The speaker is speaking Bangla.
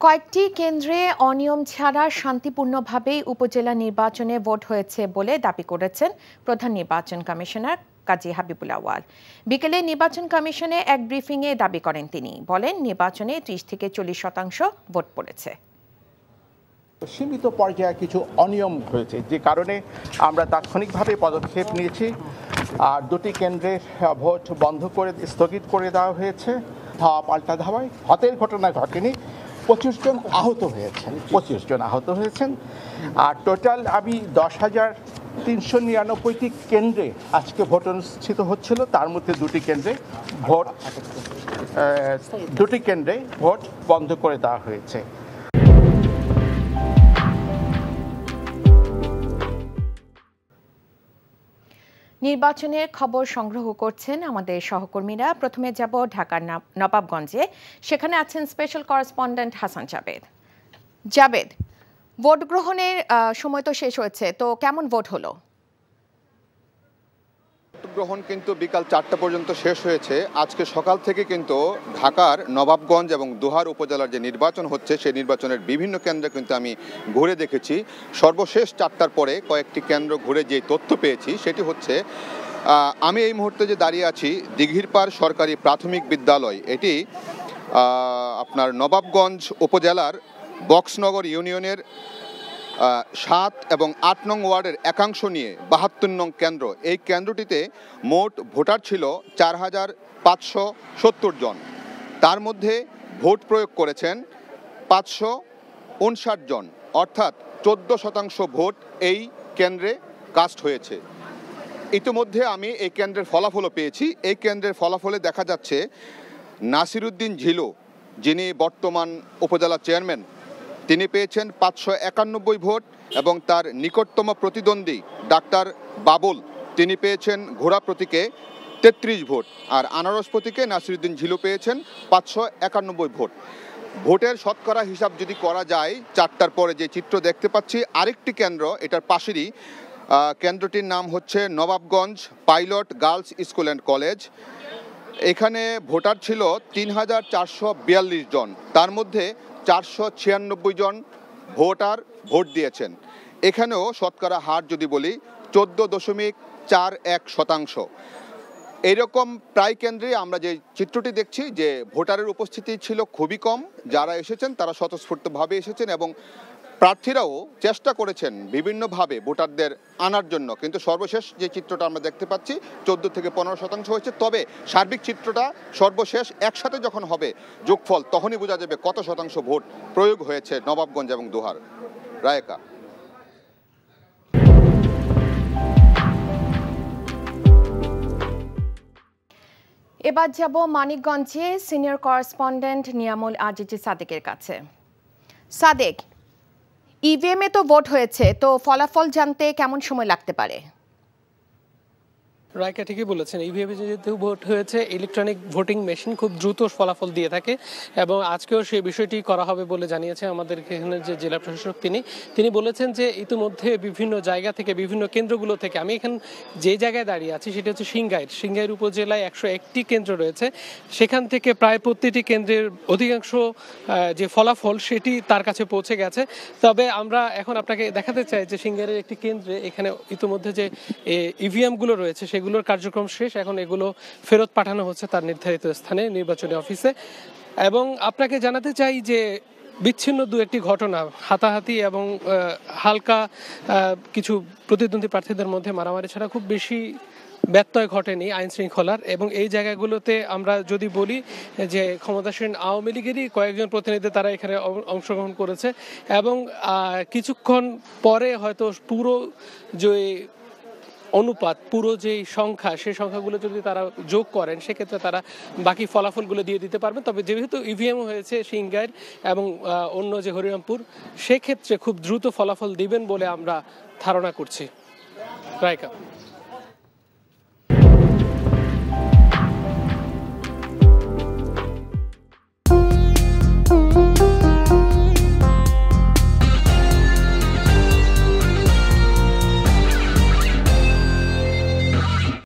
কয়েকটি কেন্দ্রে অনিয়ম ছাড়া শান্তিপূর্ণভাবেই উপজেলা নির্বাচনে ভোট হয়েছে বলে দাবি করেছেন প্রধান নির্বাচন কমিশনার কাজী হাবিবুল আউয়াল। বিকেলে নির্বাচন কমিশনে এক ব্রিফিংয়ে দাবি করেন তিনি। বলেন, নির্বাচনে ৩০ থেকে ৪০% ভোট পড়েছে। সীমিত পর্যায়ে কিছু অনিয়ম হয়েছে, যে কারণে আমরা তাৎক্ষণিকভাবে পদক্ষেপ নিয়েছি। আর দুটি কেন্দ্রে ভোট বন্ধ করে স্থগিত করে দেওয়া হয়েছে। পাল্টা ধাওয়ায় হতের ঘটনা ঘটেনি। 25 জন আহত হয়েছেন। আর টোটাল আমি 10,399টি কেন্দ্রে আজকে ভোট অনুষ্ঠিত হচ্ছিল। তার মধ্যে দুটি কেন্দ্রে ভোট বন্ধ করে দেওয়া হয়েছে। নির্বাচনের খবর সংগ্রহ করছেন আমাদের সহকর্মীরা। প্রথমে যাব ঢাকার নবাবগঞ্জে। সেখানে আছেন special correspondent Hasan Jabed. Vote গ্রহণের সময় তো শেষ হয়েছে, তো কেমন ভোট হলো? গ্রহণ কিন্তু বিকাল 4টা পর্যন্ত শেষ হয়েছে। আজকে সকাল থেকে কিন্তু ঢাকার নবাবগঞ্জ এবং দোহার উপজেলার যে নির্বাচন হচ্ছে সেই নির্বাচনের বিভিন্ন কেন্দ্রে কিন্তু আমি ঘুরে দেখেছি। সর্বশেষ 4টার পরে কয়েকটি কেন্দ্র ঘুরে যে তথ্য পেয়েছি সেটি হচ্ছে, আমি এই মুহূর্তে যে দাঁড়িয়ে আছি দিঘিরপাড় সরকারি প্রাথমিক বিদ্যালয়, এটি আপনার নবাবগঞ্জ উপজেলার বক্সনগর ইউনিয়নের 7 এবং 8 নং ওয়ার্ডের একাংশ নিয়ে 72 নং কেন্দ্র। এই কেন্দ্রটিতে মোট ভোটার ছিল 4,570 জন। তার মধ্যে ভোট প্রয়োগ করেছেন 559 জন, অর্থাৎ 14% ভোট এই কেন্দ্রে কাস্ট হয়েছে। ইতিমধ্যে আমি এই কেন্দ্রের ফলাফলও পেয়েছি। এই কেন্দ্রের ফলাফলে দেখা যাচ্ছে নাসিরউদ্দিন ঝিলু, যিনি বর্তমান উপজেলা চেয়ারম্যান, তিনি পেয়েছেন 591 ভোট এবং তার নিকটতম প্রতিদ্বন্দ্বী ডাক্তার বাবুল, তিনি পেয়েছেন ঘোড়া প্রতীকে 33 ভোট। আর আনারস প্রতীকে নাসিরউদ্দিন ঝিলু পেয়েছেন 591 ভোট। ভোটের শতকরা হিসাব যদি করা যায়, 4টার পরে যে চিত্র দেখতে পাচ্ছি, আরেকটি কেন্দ্র এটার পাশেরই, কেন্দ্রটির নাম হচ্ছে Nawabganj pilot girls school and college. এখানে ভোটার ছিল 3,442 জন। তার মধ্যে 496 জন ভোটার ভোট দিয়েছেন। এখানেও শতকরা হার যদি বলি 14.41%। এইরকম প্রায় কেন্দ্রে আমরা যে চিত্রটি দেখছি যে ভোটারের উপস্থিতি ছিল খুবই কম। যারা এসেছেন তারা স্বতঃস্ফূর্তভাবে এসেছেন এবং প্রার্থীরাও চেষ্টা করেছেন বিভিন্নভাবে ভোটারদের আনার জন্য, কিন্তু সর্বশেষ যে চিত্রটা আমরা দেখতে পাচ্ছি 14 থেকে 15% হয়েছে। তবে সার্বিক চিত্রটা সর্বশেষ একসাথে যখন হবে যোগফল, তখনই বোঝা যাবে কত শতাংশ ভোট প্রয়োগ হয়েছে নবাবগঞ্জ এবং দোহার। রায়কা। এবার যাব মানিকগঞ্জে সিনিয়র করেসপন্ডেন্ট নিয়ামুল আজিজি সাদেকের কাছে। সাদেক, ইভিএমে তো ভোট হয়েছে, তো ফলাফল জানতে কেমন সময় লাগতে পারে? রায়কা ঠিকই বলেছেন, ইভিএমে যেহেতু ভোট হয়েছে, ইলেকট্রনিক ভোটিং মেশিন খুব দ্রুত ফলাফল দিয়ে থাকে এবং আজকেও সেই বিষয়টি করা হবে বলে জানিয়েছে আমাদের এখানে যে জেলা প্রশাসক তিনি বলেছেন যে ইতিমধ্যে বিভিন্ন জায়গা থেকে, বিভিন্ন কেন্দ্রগুলো থেকে, আমি এখানে যে জায়গায় দাঁড়িয়ে আছি সেটা হচ্ছে সিংগাইর উপজেলায় 101টি কেন্দ্র রয়েছে। সেখান থেকে প্রায় প্রতিটি কেন্দ্রের অধিকাংশ যে ফলাফল সেটি তার কাছে পৌঁছে গেছে। তবে আমরা এখন আপনাকে দেখাতে চাই যে সিংগাইরের একটি কেন্দ্রে এখানে ইতিমধ্যে যে ইভিএমগুলো রয়েছে এগুলোর কার্যক্রম শেষ। এখন এগুলো ফেরত পাঠানো হচ্ছে তার নির্ধারিত স্থানে, নির্বাচনী অফিসে। এবং আপনাকে জানাতে চাই যে বিচ্ছিন্ন দু একটি ঘটনা, হাতাহাতি এবং হালকা কিছু প্রতিদ্বন্দ্বী প্রার্থীদের মধ্যে মারামারি ছাড়া খুব বেশি ব্যত্যয় ঘটেনি আইন শৃঙ্খলার। এবং এই জায়গাগুলোতে আমরা যদি বলি যে ক্ষমতাসীন আওয়ামী লীগেরই কয়েকজন প্রতিনিধি তারা এখানে অংশগ্রহণ করেছে এবং কিছুক্ষণ পরে হয়তো পুরো যে অনুপাত, পুরো যে সংখ্যা, সেই সংখ্যাগুলো যদি তারা যোগ করেন সেক্ষেত্রে তারা বাকি ফলাফলগুলো দিয়ে দিতে পারবেন। তবে যেহেতু ইভিএম হয়েছে সিংগাইর এবং অন্য যে হরিরামপুর, সেক্ষেত্রে খুব দ্রুত ফলাফল দিবেন বলে আমরা ধারণা করছি। রায়কা।